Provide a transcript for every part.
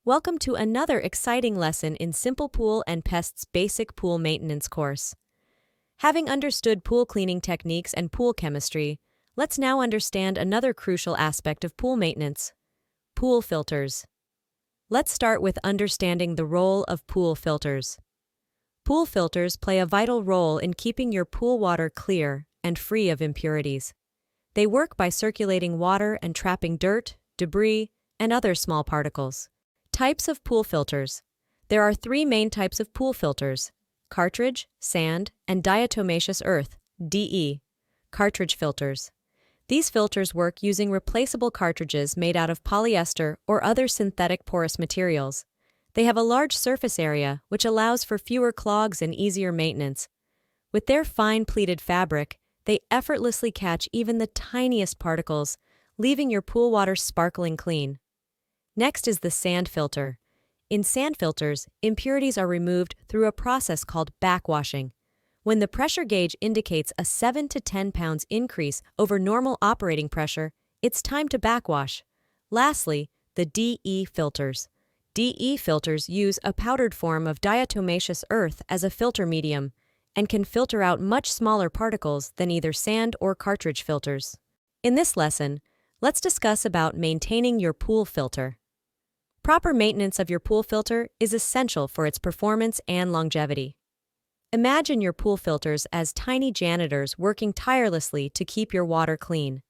Welcome to another exciting lesson in Simple Pool and Pest's basic pool maintenance course. Having understood pool cleaning techniques and pool chemistry, let's now understand another crucial aspect of pool maintenance: pool filters. Let's start with understanding the role of pool filters. Pool filters play a vital role in keeping your pool water clear and free of impurities. They work by circulating water and trapping dirt, debris, and other small particles. Types of pool filters. There are three main types of pool filters: cartridge, sand, and diatomaceous earth, DE. Cartridge filters. These filters work using replaceable cartridges made out of polyester or other synthetic porous materials. They have a large surface area, which allows for fewer clogs and easier maintenance. With their fine pleated fabric, they effortlessly catch even the tiniest particles, leaving your pool water sparkling clean. Next is the sand filter. In sand filters, impurities are removed through a process called backwashing. When the pressure gauge indicates a 7 to 10 pounds increase over normal operating pressure, it's time to backwash. Lastly, the DE filters. DE filters use a powdered form of diatomaceous earth as a filter medium and can filter out much smaller particles than either sand or cartridge filters. In this lesson, let's discuss about maintaining your pool filter. Proper maintenance of your pool filter is essential for its performance and longevity. Imagine your pool filters as tiny janitors working tirelessly to keep your water clean.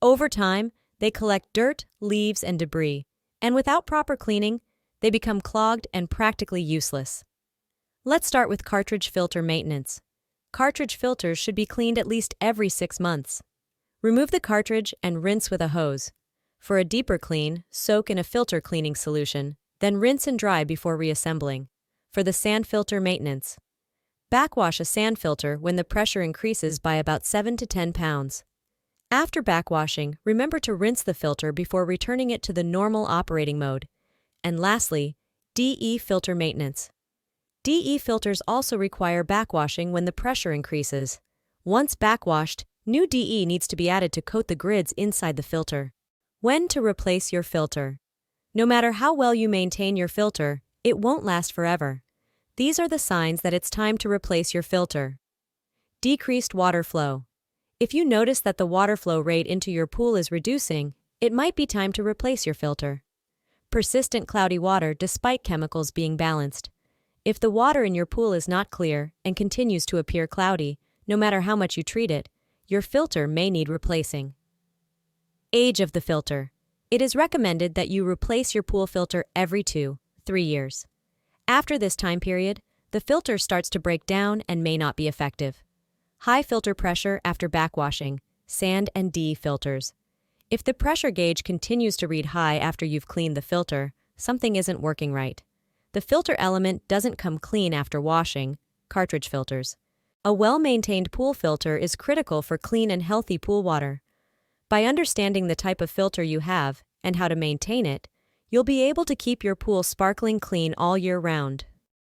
Over time, they collect dirt, leaves, and debris, and without proper cleaning, they become clogged and practically useless. Let's start with cartridge filter maintenance. Cartridge filters should be cleaned at least every 6 months. Remove the cartridge and rinse with a hose. For a deeper clean, soak in a filter cleaning solution, then rinse and dry before reassembling. For the sand filter maintenance, backwash a sand filter when the pressure increases by about 7 to 10 pounds. After backwashing, remember to rinse the filter before returning it to the normal operating mode. And lastly, DE filter maintenance. DE filters also require backwashing when the pressure increases. Once backwashed, new DE needs to be added to coat the grids inside the filter. When to replace your filter. No matter how well you maintain your filter, it won't last forever. These are the signs that it's time to replace your filter. Decreased water flow. If you notice that the water flow rate into your pool is reducing, it might be time to replace your filter. Persistent cloudy water despite chemicals being balanced. If the water in your pool is not clear and continues to appear cloudy, no matter how much you treat it, your filter may need replacing. Age of the filter. It is recommended that you replace your pool filter every 2-3 years. After this time period, the filter starts to break down and may not be effective. High filter pressure after backwashing, sand and DE filters. If the pressure gauge continues to read high after you've cleaned the filter, something isn't working right. The filter element doesn't come clean after washing, cartridge filters. A well-maintained pool filter is critical for clean and healthy pool water. By understanding the type of filter you have and how to maintain it, you'll be able to keep your pool sparkling clean all year round.